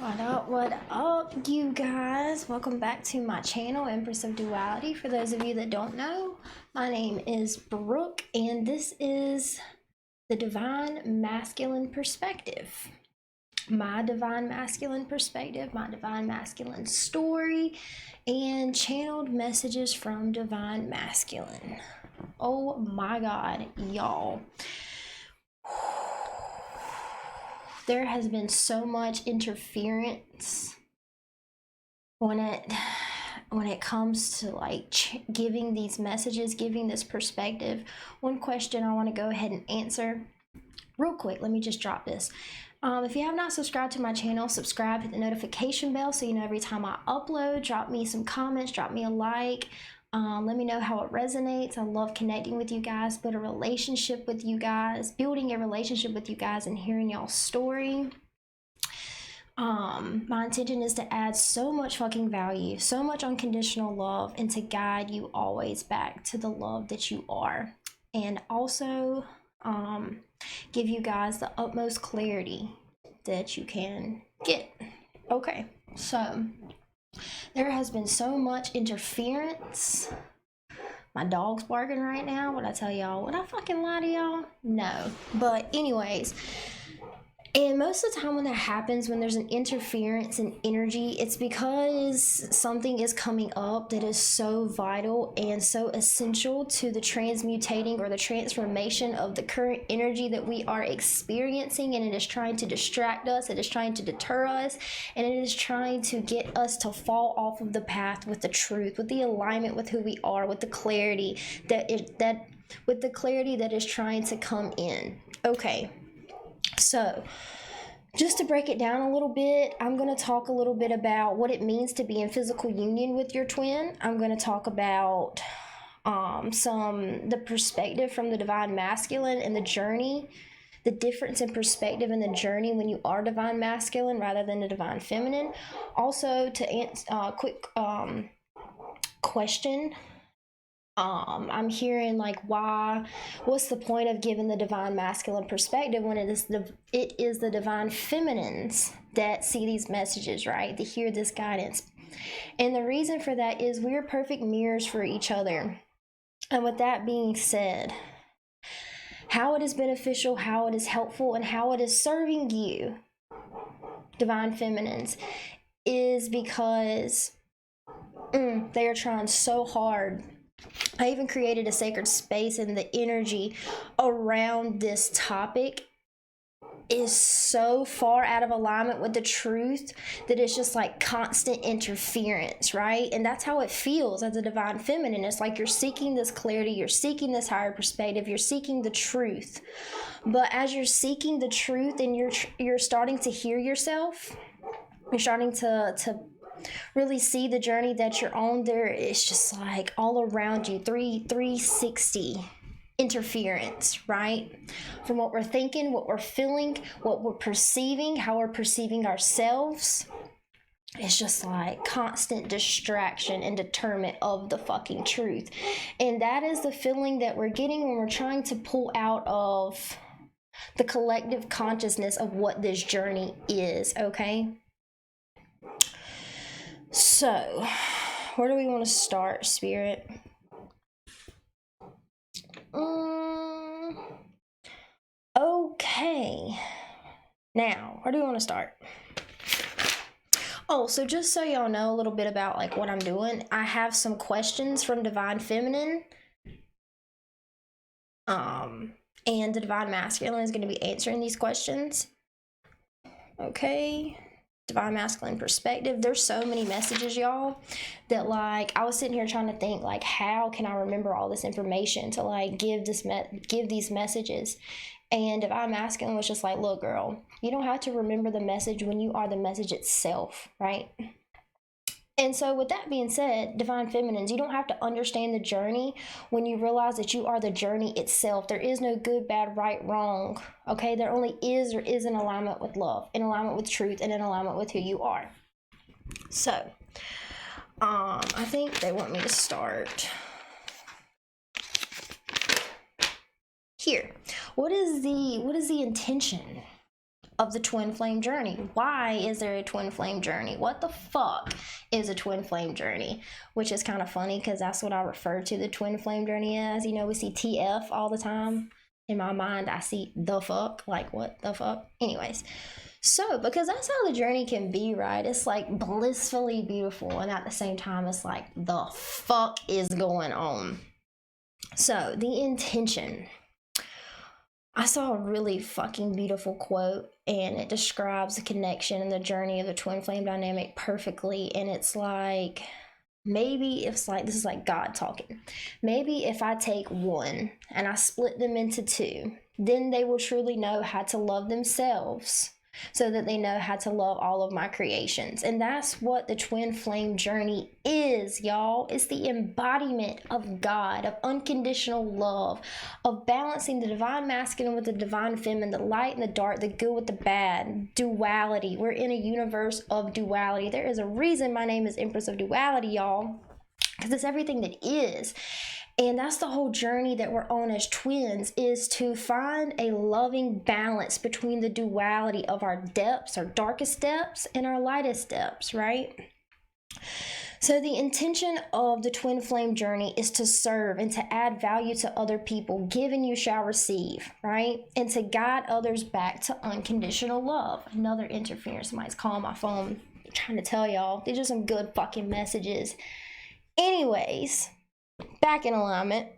What up, you guys? Welcome back to my channel, Empress of Duality. For those of you that don't know, my name is Brooke, and this is the Divine Masculine Perspective. My Divine Masculine Perspective, my Divine Masculine story, and channeled messages from Divine Masculine. Oh my God, y'all. There has been so much interference when it comes to like giving these messages, giving this perspective. One question I want to go ahead and answer real quick. Let me just drop this. If you have not subscribed to my channel, subscribe, hit the notification bell so you know every time I upload. Drop me some comments, drop me a like. Let me know how it resonates. I love connecting with you guys, building a relationship with you guys, and hearing y'all's story. My intention is to add so much fucking value, so much unconditional love, and to guide you always back to the love that you are. And also, give you guys the utmost clarity that you can get. Okay, so there has been so much interference. My dog's barking right now. Would I tell y'all? Would I fucking lie to y'all? No. But anyways, and most of the time when that happens, when there's an interference in energy, it's because something is coming up that is so vital and so essential to the transmutating or the transformation of the current energy that we are experiencing, and it is trying to distract us, it is trying to deter us, and it is trying to get us to fall off of the path with the truth, with the alignment with who we are, with the clarity that is trying to come in. Okay. So, just to break it down a little bit, I'm going to talk a little bit about what it means to be in physical union with your twin. I'm going to talk about the perspective from the Divine Masculine and the journey, the difference in perspective in the journey when you are Divine Masculine rather than the Divine Feminine. Also, to answer a quick question. I'm hearing like, what's the point of giving the Divine Masculine perspective when it is the Divine Feminines that see these messages, right? To hear this guidance. And the reason for that is we're perfect mirrors for each other. And with that being said, how it is beneficial, how it is helpful, and how it is serving you, Divine Feminines, is because they are trying so hard. I even created a sacred space, and the energy around this topic is so far out of alignment with the truth that it's just like constant interference, right? And that's how it feels as a Divine Feminine. It's like you're seeking this clarity, you're seeking this higher perspective, you're seeking the truth. But as you're seeking the truth and you're starting to hear yourself, you're starting to really see the journey that you're on, there is just like all around you 360 interference, right? From what we're thinking, what we're feeling, what we're perceiving, how we're perceiving ourselves. It's just like constant distraction and deterrent of the fucking truth. And that is the feeling that we're getting when we're trying to pull out of the collective consciousness of what this journey is, okay? So, where do we want to start, Spirit? Okay. Now, where do we want to start? Oh, so just so y'all know a little bit about like what I'm doing, I have some questions from Divine Feminine. And the Divine Masculine is going to be answering these questions. Okay. Divine Masculine perspective. There's so many messages, y'all, that like I was sitting here trying to think like, how can I remember all this information to like give these messages? And Divine Masculine was just like, look, girl, you don't have to remember the message when you are the message itself, right? And so with that being said, Divine Feminines, you don't have to understand the journey when you realize that you are the journey itself. There is no good, bad, right, wrong. Okay, there only is an alignment with love, in alignment with truth, and in alignment with who you are. So, I think they want me to start here. What is the intention of the twin flame journey. Why is there a twin flame journey? What the fuck is a twin flame journey? Which is kind of funny because that's what I refer to the twin flame journey as. You know, we see TF all the time. In my mind, I see the fuck, like what the fuck? Anyways, so because that's how the journey can be, right? It's like blissfully beautiful, and at the same time, it's like the fuck is going on. So the intention. I saw a really fucking beautiful quote, and it describes the connection and the journey of the twin flame dynamic perfectly. And it's like, maybe it's like, this is like God talking. Maybe if I take one and I split them into two, then they will truly know how to love themselves, so that they know how to love all of my creations. And that's what the twin flame journey is, y'all. It's the embodiment of God, of unconditional love, of balancing the divine masculine with the divine feminine, the light and the dark, the good with the bad, duality. We're in a universe of duality. There is a reason my name is Empress of Duality, y'all, because it's everything that is. And that's the whole journey that we're on as twins, is to find a loving balance between the duality of our depths, our darkest depths, and our lightest depths, right? So the intention of the twin flame journey is to serve and to add value to other people. Give and you shall receive, right? And to guide others back to unconditional love. Another interference. Somebody's calling my phone. I'm trying to tell y'all. These are some good fucking messages. Anyways, back in alignment.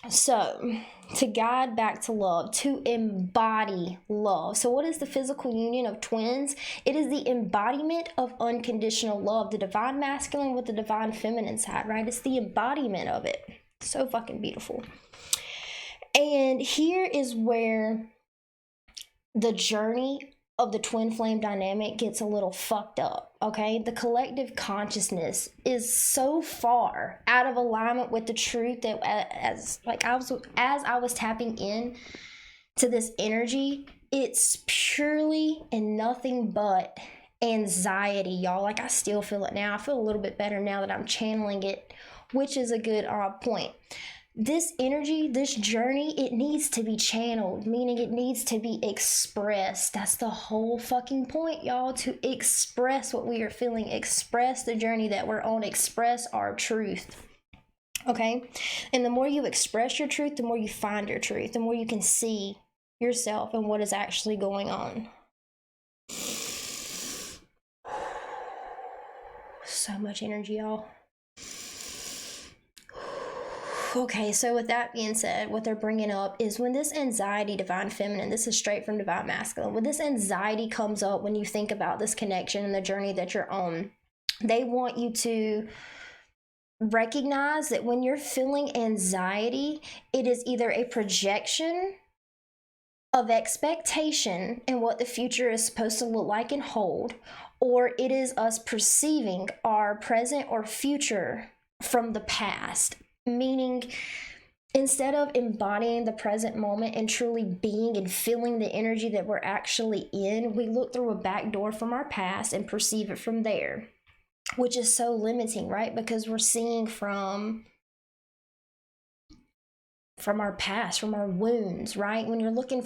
So, to guide back to love, to embody love. So what is the physical union of twins? It is the embodiment of unconditional love, the divine masculine with the divine feminine side, right? It's the embodiment of it. So fucking beautiful. And here is where the journey of the twin flame dynamic gets a little fucked up, okay? The collective consciousness is so far out of alignment with the truth that as I was tapping in to this energy, it's purely and nothing but anxiety, y'all. Like, I still feel it now. I feel a little bit better now that I'm channeling it, which is a good point. This energy, this journey, it needs to be channeled, meaning it needs to be expressed. That's the whole fucking point, y'all, to express what we are feeling, express the journey that we're on, express our truth, okay? And the more you express your truth, the more you find your truth, the more you can see yourself and what is actually going on. So much energy, y'all. Okay, so with that being said, what they're bringing up is when this anxiety, divine feminine, this is straight from divine masculine, when this anxiety comes up, when you think about this connection and the journey that you're on, they want you to recognize that when you're feeling anxiety, it is either a projection of expectation and what the future is supposed to look like and hold, or it is us perceiving our present or future from the past. Meaning, instead of embodying the present moment and truly being and feeling the energy that we're actually in, we look through a back door from our past and perceive it from there, which is so limiting, right? Because we're seeing from our past, from our wounds, right? When you're looking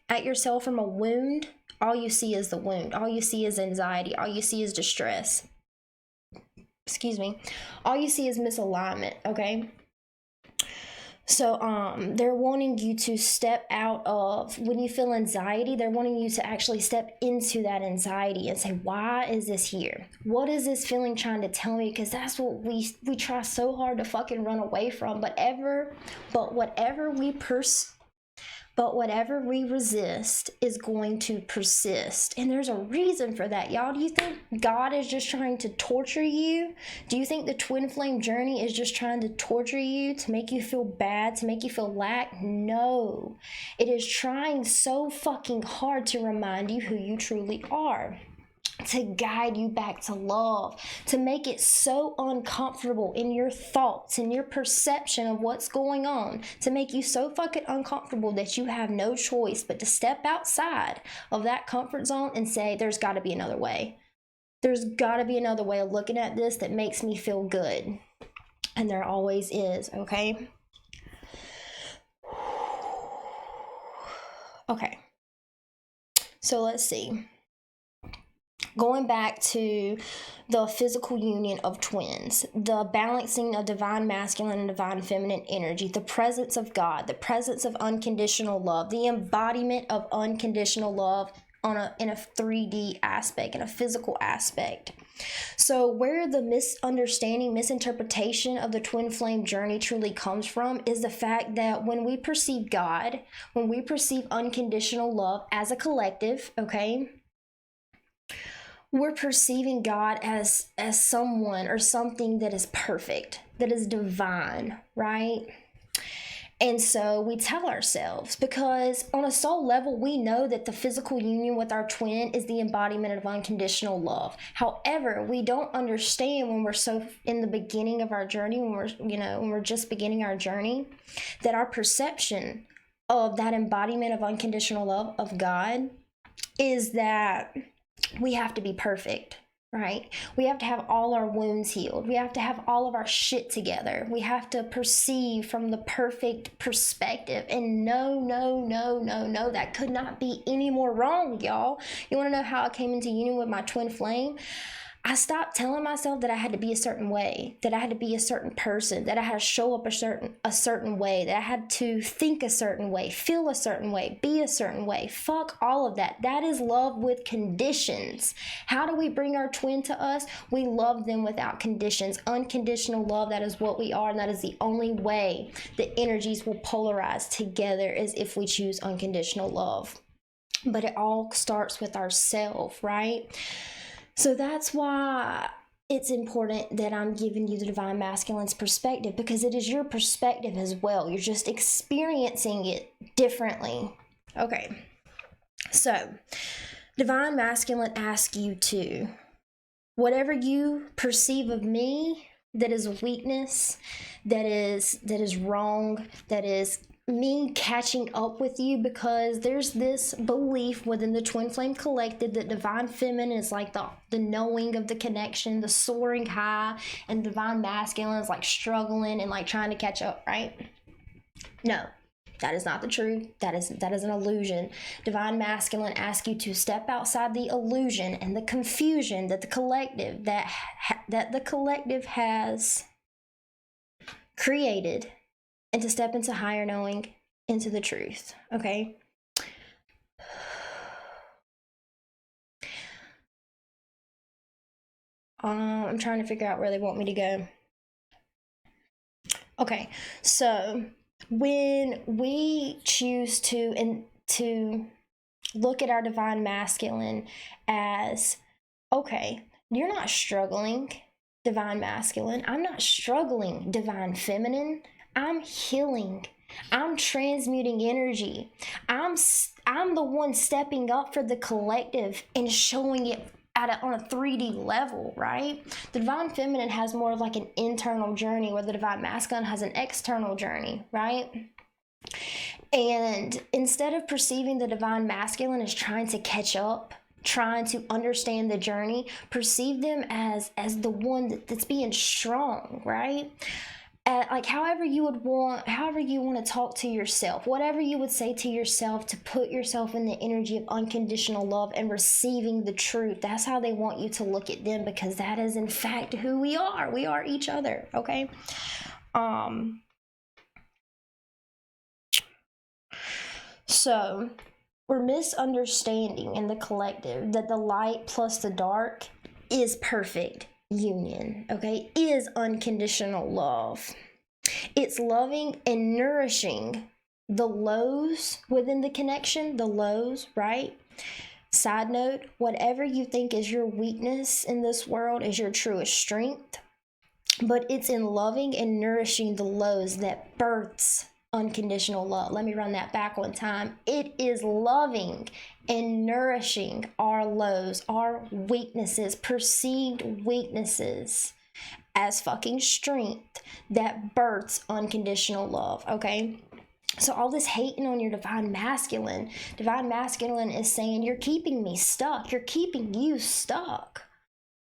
at yourself from a wound, all you see is the wound. All you see is anxiety. All you see is distress. All you see is misalignment, okay? So they're wanting you to step out of, when you feel anxiety, they're wanting you to actually step into that anxiety and say, why is this here? What is this feeling trying to tell me? Because that's what we try so hard to fucking run away from. But whatever we resist is going to persist. And there's a reason for that, y'all. Do you think God is just trying to torture you? Do you think the twin flame journey is just trying to torture you, to make you feel bad, to make you feel lack? No. It is trying so fucking hard to remind you who you truly are, to guide you back to love, to make it so uncomfortable in your thoughts and your perception of what's going on, to make you so fucking uncomfortable that you have no choice but to step outside of that comfort zone and say, there's got to be another way. There's got to be another way of looking at this that makes me feel good. And there always is, okay? Okay. So let's see. Going back to the physical union of twins, the balancing of divine masculine and divine feminine energy, the presence of God, the presence of unconditional love, the embodiment of unconditional love in a 3D aspect, in a physical aspect. So where the misinterpretation of the twin flame journey truly comes from is the fact that when we perceive God, when we perceive unconditional love as a collective, okay, we're perceiving God as someone or something that is perfect, that is divine, right? And so we tell ourselves, because on a soul level, we know that the physical union with our twin is the embodiment of unconditional love. However, we don't understand when we're so in the beginning of our journey, when we're just beginning our journey, that our perception of that embodiment of unconditional love of God is that we have to be perfect, right? We have to have all our wounds healed. We have to have all of our shit together. We have to perceive from the perfect perspective. And no, that could not be any more wrong, y'all. You want to know how I came into union with my twin flame? I stopped telling myself that I had to be a certain way, that I had to be a certain person, that I had to show up a certain way, that I had to think a certain way, feel a certain way, be a certain way. Fuck all of that. That is love with conditions. How do we bring our twin to us? We love them without conditions. Unconditional love, that is what we are, and that is the only way the energies will polarize together, is if we choose unconditional love. But it all starts with ourself, right? So that's why it's important that I'm giving you the divine masculine's perspective, because it is your perspective as well. You're just experiencing it differently. Okay, so divine masculine asks you to, whatever you perceive of me that is a weakness, that is wrong, that is me catching up with you, because there's this belief within the twin flame collective that divine feminine is like the knowing of the connection, the soaring high, and divine masculine is like struggling and like trying to catch up, right? No, that is not the truth. That is an illusion. Divine masculine asks you to step outside the illusion and the confusion that the collective has created, and to step into higher knowing, into the truth, okay? I'm trying to figure out where they want me to go. Okay, so when we choose to look at our divine masculine as, okay, you're not struggling, divine masculine. I'm not struggling, divine feminine. I'm healing. I'm transmuting energy. I'm the one stepping up for the collective and showing it on a 3D level, right? The divine feminine has more of like an internal journey, where the divine masculine has an external journey, right? And instead of perceiving the divine masculine as trying to catch up, trying to understand the journey, perceive them as the one that's being strong, right? Like however you want to talk to yourself, whatever you would say to yourself to put yourself in the energy of unconditional love and receiving the truth. That's how they want you to look at them, because that is in fact who we are. We are each other, okay? So we're misunderstanding in the collective that the light plus the dark is perfect union, okay? Is unconditional love. It's loving and nourishing the lows within the connection, the lows, right? Side note, whatever you think is your weakness in this world is your truest strength, but it's in loving and nourishing the lows that births unconditional love. Let me run that back one time. It is loving and nourishing our lows, our weaknesses, perceived weaknesses, as fucking strength that births unconditional love, okay? So all this hating on your divine masculine is saying, you're keeping me stuck. You're keeping you stuck,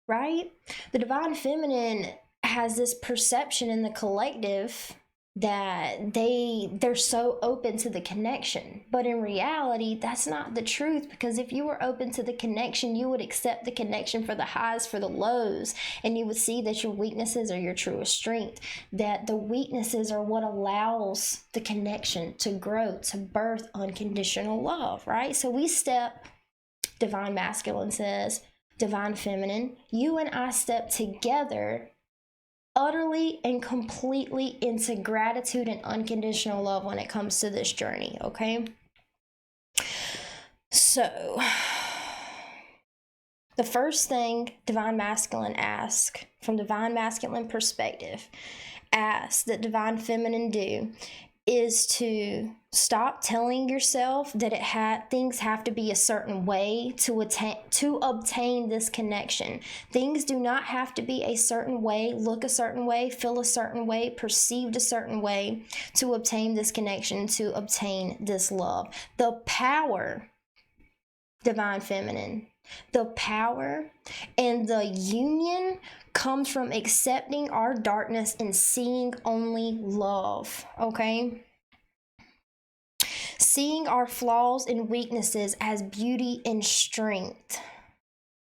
right? The divine feminine has this perception in the collective that they're so open to the connection, but in reality that's not the truth, because if you were open to the connection, you would accept the connection for the highs, for the lows, and you would see that your weaknesses are your truest strength, that the weaknesses are what allows the connection to grow, to birth unconditional love, right? So we step, divine masculine says, divine feminine, you and I step together utterly and completely into gratitude and unconditional love when it comes to this journey, okay? So, the first thing divine masculine asks, from divine masculine perspective, asks that divine feminine do is to stop telling yourself that things have to be a certain way to obtain this connection. Things do not have to be a certain way, look a certain way, feel a certain way, perceived a certain way to obtain this connection, to obtain this love. The power, divine feminine, the power and the union comes from accepting our darkness and seeing only love, okay? Seeing our flaws and weaknesses as beauty and strength.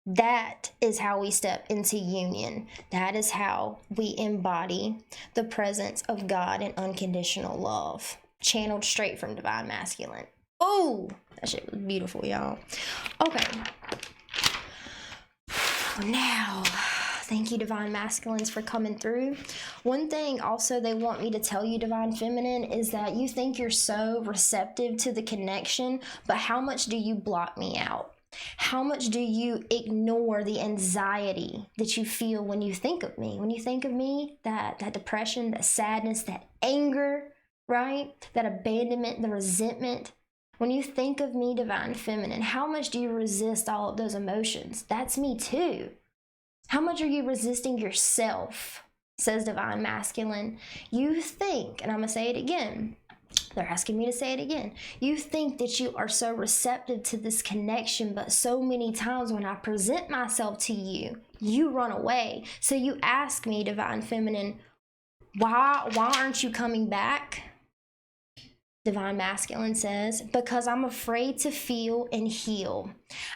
That is how we step into union. That is how we embody the presence of God and unconditional love, channeled straight from divine masculine. Oh, that shit was beautiful, y'all. Okay. Now, thank you, divine masculines, for coming through. One thing also they want me to tell you, divine feminine, is that you think you're so receptive to the connection, but how much do you block me out? How much do you ignore the anxiety that you feel when you think of me? When you think of me, that depression, that sadness, that anger, right? That abandonment, the resentment. When you think of me, divine feminine, how much do you resist all of those emotions? That's me too. How much are you resisting yourself? Says divine masculine. You think, and I'm going to say it again. They're asking me to say it again. You think that you are so receptive to this connection, but so many times when I present myself to you, you run away. So you ask me, divine feminine, why aren't you coming back? Divine masculine says, because I'm afraid to feel and heal.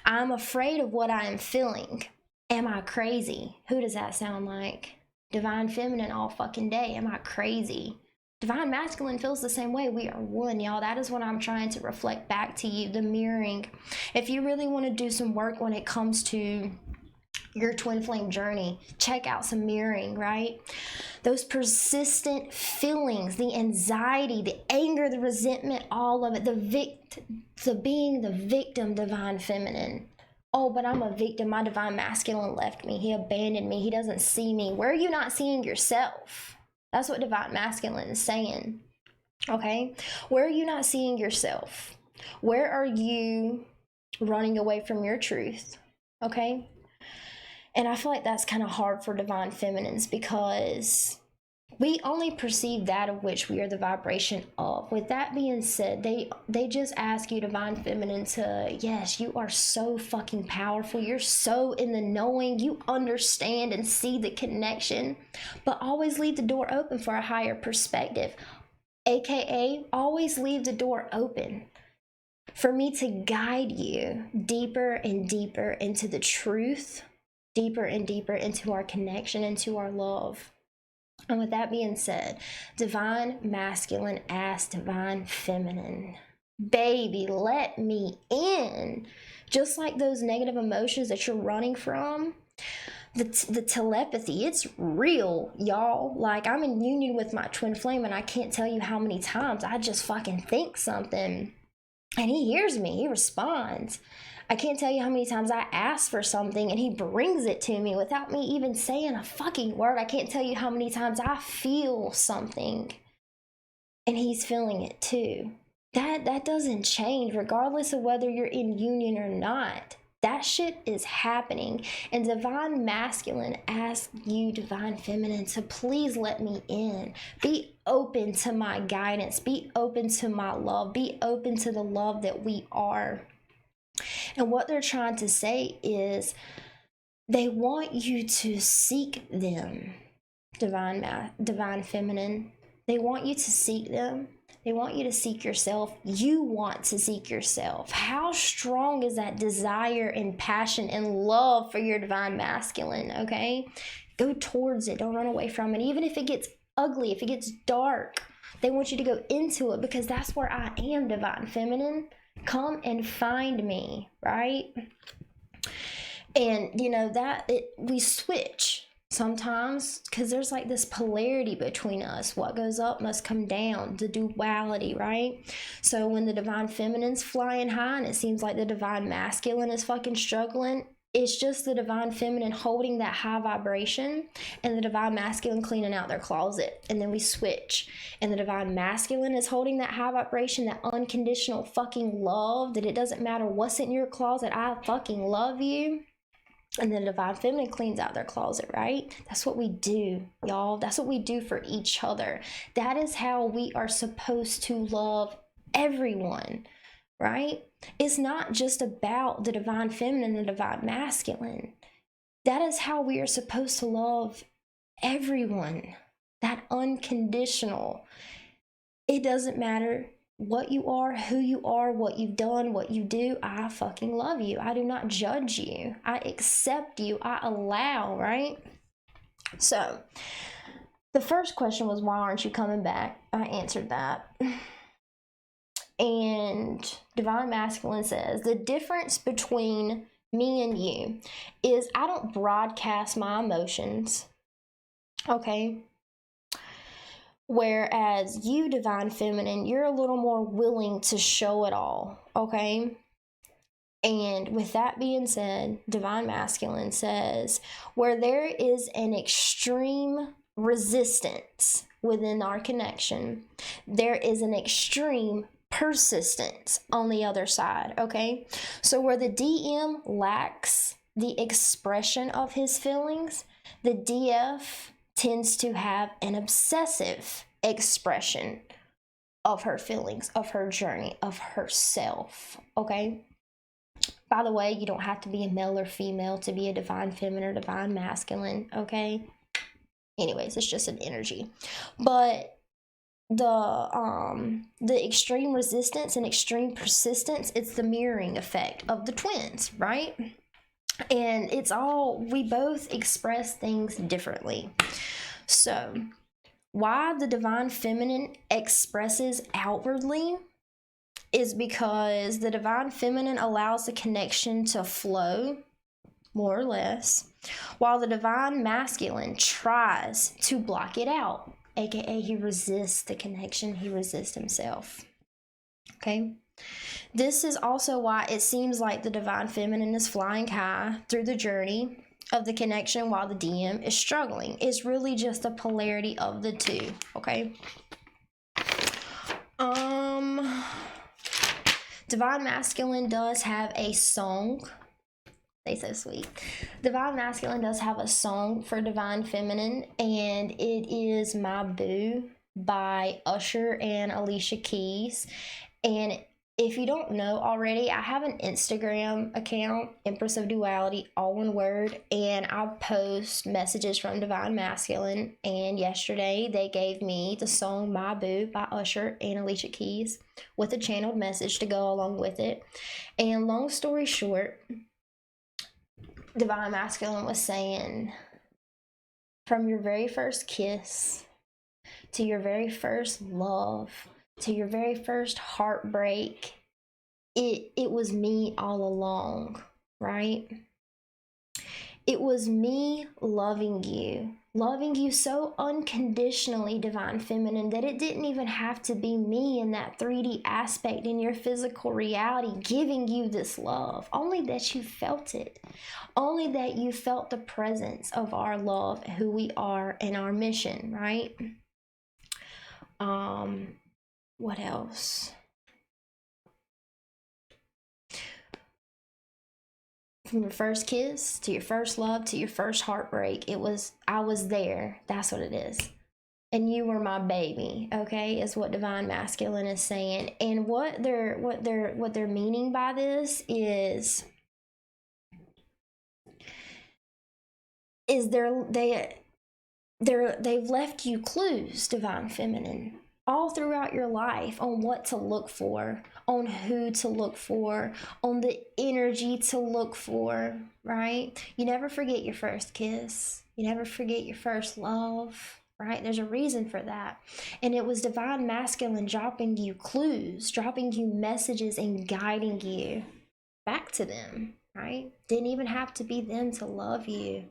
I'm afraid of what I am feeling. Am I crazy? Who does that sound like? Divine feminine all fucking day. Am I crazy? Divine masculine feels the same way. We are one, y'all. That is what I'm trying to reflect back to you, the mirroring. If you really want to do some work when it comes to your twin flame journey, check out some mirroring, right? Those persistent feelings, the anxiety, the anger, the resentment, all of it, the being the victim, divine feminine. Oh, but I'm a victim. My divine masculine left me. He abandoned me. He doesn't see me. Where are you not seeing yourself? That's what divine masculine is saying. Okay? Where are you not seeing yourself? Where are you running away from your truth? Okay? And I feel like that's kind of hard for divine feminines, because we only perceive that of which we are the vibration of. With that being said, they just ask you, divine feminine, to, yes, you are so fucking powerful. You're so in the knowing. You understand and see the connection, but always leave the door open for a higher perspective. AKA, always leave the door open for me to guide you deeper and deeper into the truth, deeper and deeper into our connection, into our love. And with that being said, divine masculine asks divine feminine, baby, let me in. Just like those negative emotions that you're running from, the telepathy, it's real, y'all. Like, I'm in union with my twin flame, and I can't tell you how many times I just fucking think something and he hears me, he responds. I can't tell you how many times I ask for something and he brings it to me without me even saying a fucking word. I can't tell you how many times I feel something and he's feeling it too. That doesn't change regardless of whether you're in union or not. That shit is happening. And divine masculine asks you, divine feminine, to please let me in. Be open to my guidance. Be open to my love. Be open to the love that we are. And what they're trying to say is they want you to seek them, divine feminine. They want you to seek them. They want you to seek yourself. You want to seek yourself. How strong is that desire and passion and love for your divine masculine, okay? Go towards it. Don't run away from it. Even if it gets ugly, if it gets dark, they want you to go into it, because that's where I am, divine feminine. Come and find me, right? And we switch sometimes, because there's like this polarity between us. What goes up must come down, the duality, right? So when the divine feminine's flying high and it seems like the divine masculine is fucking struggling, it's just the divine feminine holding that high vibration and the divine masculine cleaning out their closet. And then we switch, and the divine masculine is holding that high vibration, that unconditional fucking love, that it doesn't matter what's in your closet, I fucking love you. And then the divine feminine cleans out their closet, right? That's what we do, y'all. That's what we do for each other. That is how we are supposed to love everyone, right? It's not just about the divine feminine and the divine masculine. That is how we are supposed to love everyone. That unconditional. It doesn't matter what you are, who you are, what you've done, what you do. I fucking love you. I do not judge you. I accept you. I allow, right? So the first question was, why aren't you coming back? I answered that. And divine masculine says, the difference between me and you is I don't broadcast my emotions, okay? Whereas you, divine feminine, you're a little more willing to show it all, okay? And with that being said, divine masculine says, where there is an extreme resistance within our connection, there is an extreme persistence on the other side, okay? So where the DM lacks the expression of his feelings, the DF tends to have an obsessive expression of her feelings, of her journey, of herself, okay? By the way, you don't have to be a male or female to be a divine feminine or divine masculine, okay? Anyways, it's just an energy. But the extreme resistance and extreme persistence, it's the mirroring effect of the twins, right? And it's all, we both express things differently. So why the divine feminine expresses outwardly is because the divine feminine allows the connection to flow, more or less, while the divine masculine tries to block it out, aka he resists the connection, he resists himself, okay? This is also why it seems like the divine feminine is flying high through the journey of the connection while the DM is struggling. It's really just a polarity of the two, okay? Divine masculine does have a song. They so sweet. Divine masculine does have a song for divine feminine, and it is My Boo by Usher and Alicia Keys. And if you don't know already, I have an Instagram account, Empress of Duality, all one word, and I post messages from divine masculine. And yesterday they gave me the song My Boo by Usher and Alicia Keys with a channeled message to go along with it. And long story short, divine masculine was saying, from your very first kiss to your very first love to your very first heartbreak, it was me all along, right? It was me loving you so unconditionally, divine feminine, that it didn't even have to be me in that 3D aspect in your physical reality giving you this love. Only that you felt it. Only that you felt the presence of our love, who we are, and our mission, right? What else? From your first kiss to your first love to your first heartbreak, I was there. That's what it is. And you were my baby, okay? Is what divine masculine is saying. And what they're meaning by this is they've left you clues, divine feminine, all throughout your life on what to look for, on who to look for, on the energy to look for, right? You never forget your first kiss. You never forget your first love, right? There's a reason for that. And it was divine masculine dropping you clues, dropping you messages, and guiding you back to them, right? Didn't even have to be them to love you.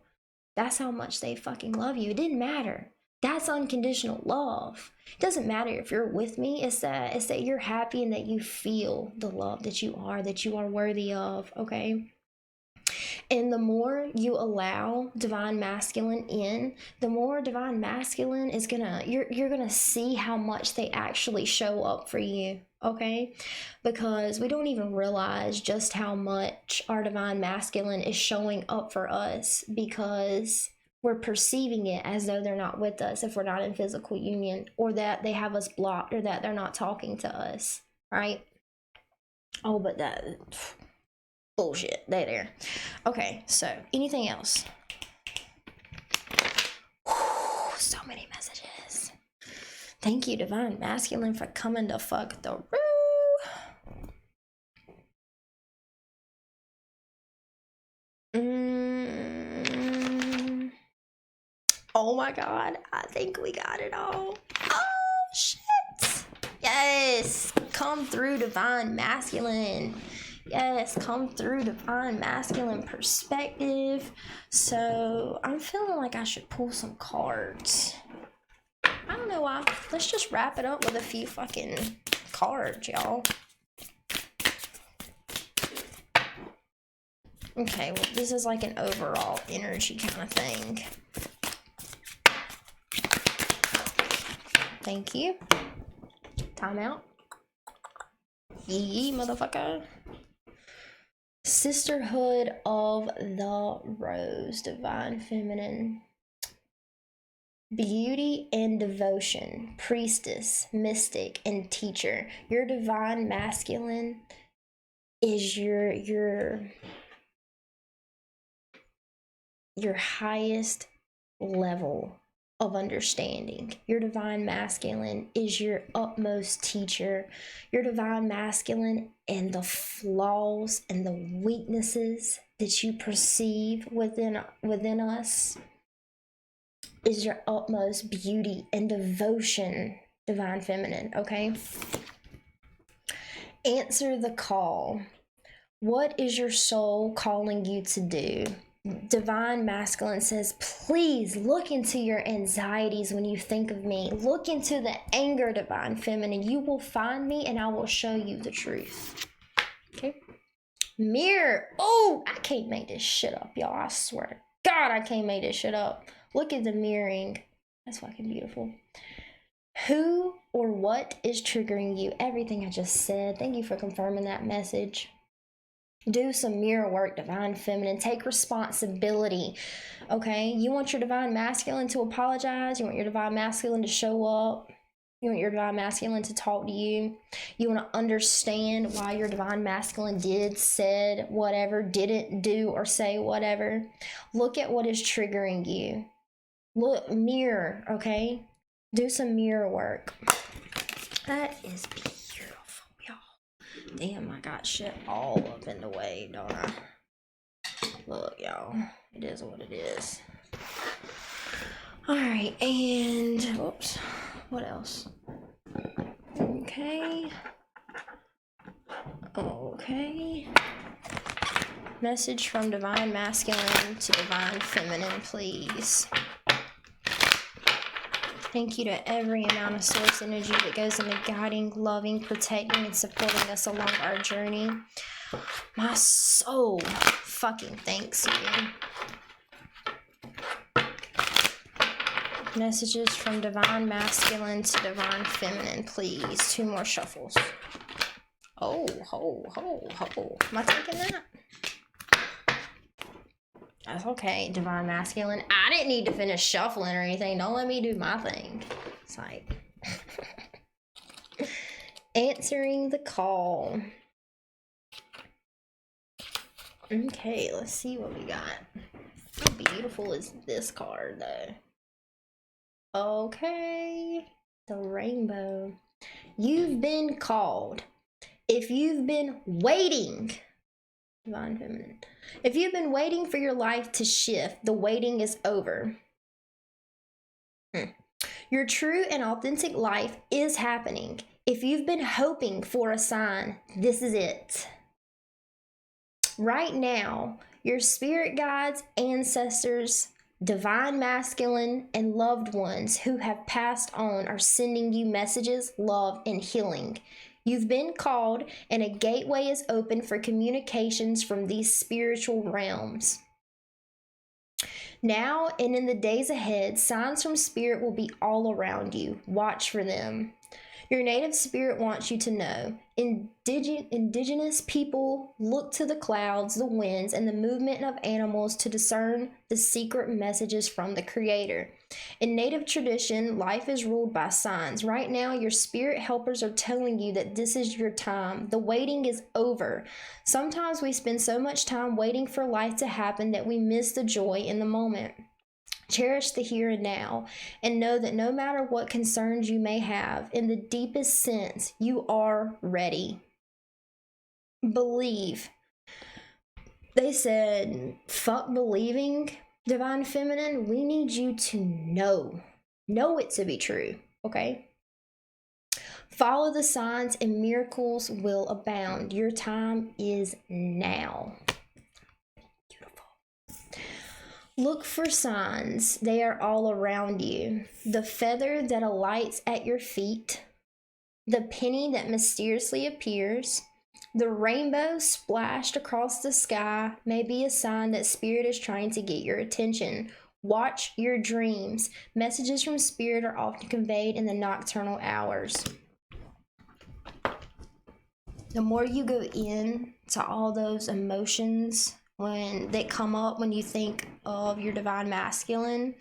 That's how much they fucking love you. It didn't matter. That's unconditional love. It doesn't matter if you're with me. It's that you're happy and that you feel the love that you are worthy of, okay? And the more you allow divine masculine in, the more divine masculine is you're gonna see how much they actually show up for you, okay? Because we don't even realize just how much our divine masculine is showing up for us, because we're perceiving it as though they're not with us if we're not in physical union, or that they have us blocked, or that they're not talking to us, right? Oh, but that bullshit. There. Okay, so anything else? Whew, so many messages. Thank you, divine masculine, for coming to fuck the roo. Oh my god, I think we got it all. Oh shit. Yes, come through, divine masculine. Yes, come through, divine masculine perspective. So I'm feeling like I should pull some cards. I don't know why. Let's just wrap it up with a few fucking cards, y'all. Okay, well, this is like an overall energy kind of thing. Thank you. Time out. Yee, motherfucker. Sisterhood of the Rose, divine feminine. Beauty and devotion, priestess, mystic, and teacher. Your divine masculine is your highest level of understanding. Your divine masculine is your utmost teacher. Your divine masculine, and the flaws and the weaknesses that you perceive within us, is your utmost beauty and devotion, divine feminine, okay? Answer the call. What is your soul calling you to do? Divine masculine says, please look into your anxieties when you think of me. Look into the anger, divine feminine. You will find me and I will show you the truth. Okay? Mirror. Oh, I can't make this shit up, y'all. I swear to God, I can't make this shit up. Look at the mirroring. That's fucking beautiful. Who or what is triggering you? Everything I just said. Thank you for confirming that message. Do some mirror work, divine feminine. Take responsibility, okay? You want your divine masculine to apologize. You want your divine masculine to show up. You want your divine masculine to talk to you. You want to understand why your divine masculine did, said, whatever, didn't do or say whatever. Look at what is triggering you. Look, mirror, okay? Do some mirror work. That is beautiful, y'all. Damn, I got shit all up in the way, don't I? Look, y'all. It is what it is. Alright, and whoops. What else? Okay. Message from divine masculine to divine feminine, please. Thank you to every amount of source energy that goes into guiding, loving, protecting, and supporting us along our journey. My soul fucking thanks you. Messages from divine masculine to divine feminine, please. 2 more shuffles. Oh, ho. Am I taking that? That's okay, divine masculine. I didn't need to finish shuffling or anything. Don't let me do my thing. It's like answering the call. Okay, let's see what we got. How beautiful is this card, though? Okay. The rainbow. You've been called. If you've been waiting, divine feminine, if you've been waiting for your life to shift, the waiting is over. Your true and authentic life is happening. If you've been hoping for a sign, this is it. Right now, your spirit guides, ancestors, divine masculine, and loved ones who have passed on are sending you messages, love, and healing. You've been called, and a gateway is open for communications from these spiritual realms. Now and in the days ahead, signs from spirit will be all around you. Watch for them. Your native spirit wants you to know. Indigenous people look to the clouds, the winds, and the movement of animals to discern the secret messages from the Creator. In native tradition, life is ruled by signs. Right now, your spirit helpers are telling you that this is your time. The waiting is over. Sometimes we spend so much time waiting for life to happen that we miss the joy in the moment. Cherish the here and now, and know that no matter what concerns you may have, in the deepest sense, you are ready. Believe. They said, fuck believing, divine feminine. We need you to know. Know it to be true, okay? Follow the signs and miracles will abound. Your time is now. Look for signs. They are all around you. The feather that alights at your feet, the penny that mysteriously appears, the rainbow splashed across the sky may be a sign that spirit is trying to get your attention. Watch your dreams. Messages from spirit are often conveyed in the nocturnal hours. The more you go in to all those emotions when they come up when you think of your divine masculine,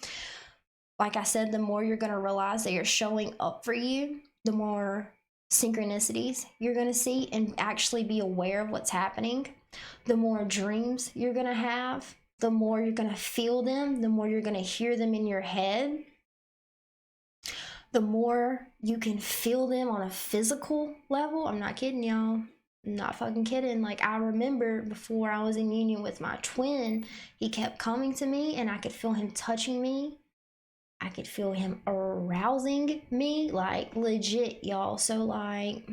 like I said, the more you're going to realize they are showing up for you, the more synchronicities you're going to see and actually be aware of what's happening. The more dreams you're going to have, the more you're going to feel them, the more you're going to hear them in your head, the more you can feel them on a physical level. I'm not kidding, y'all. I'm not fucking kidding. Like, I remember before I was in union with my twin, he kept coming to me and I could feel him touching me. I could feel him arousing me, like, legit, y'all. So, like,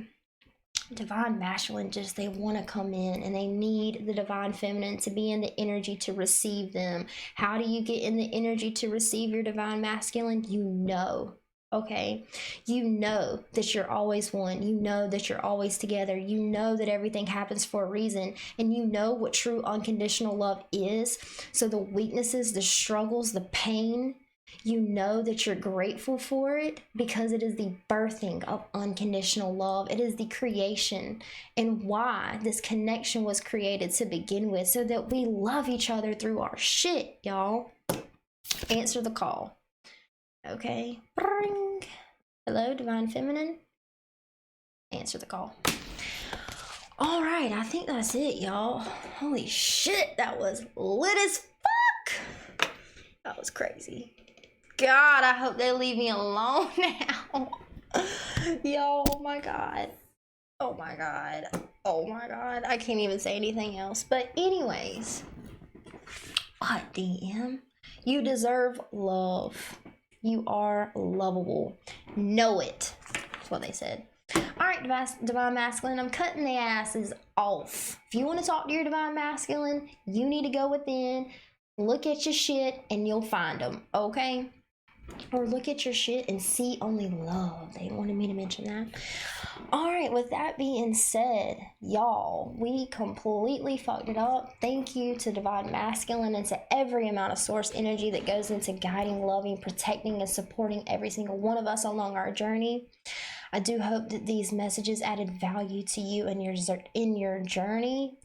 divine masculine, just, they want to come in and they need the divine feminine to be in the energy to receive them. How do you get in the energy to receive your divine masculine? You know. Okay, you know that you're always one. You know that you're always together. You know that everything happens for a reason, and you know what true unconditional love is. So the weaknesses, the struggles, the pain, you know that you're grateful for it because it is the birthing of unconditional love. It is the creation and why this connection was created to begin with, so that we love each other through our shit, y'all. Answer the call. Okay. Bring. Hello, divine feminine. Answer the call. All right, I think that's it, y'all. Holy shit, that was lit as fuck. That was crazy. God, I hope they leave me alone now. Yo, oh my god. Oh my god. Oh my god. I can't even say anything else. But anyways, what, DM? You deserve love. You are lovable. Know it. That's what they said. Alright, divine masculine, I'm cutting the asses off. If you want to talk to your divine masculine, you need to go within, look at your shit, and you'll find them, okay? Or look at your shit and see only love. They wanted me to mention that. Alright, with that being said, y'all, we completely fucked it up. Thank you to Divine Masculine and to every amount of source energy that goes into guiding, loving, protecting, and supporting every single one of us along our journey. I do hope that these messages added value to you in your journey.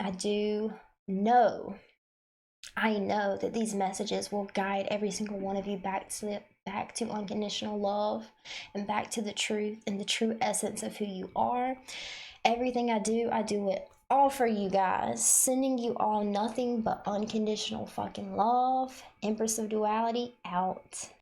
I know that these messages will guide every single one of you back to unconditional love and back to the truth and the true essence of who you are. Everything I do it all for you guys, sending you all nothing but unconditional fucking love. Empress of Duality out.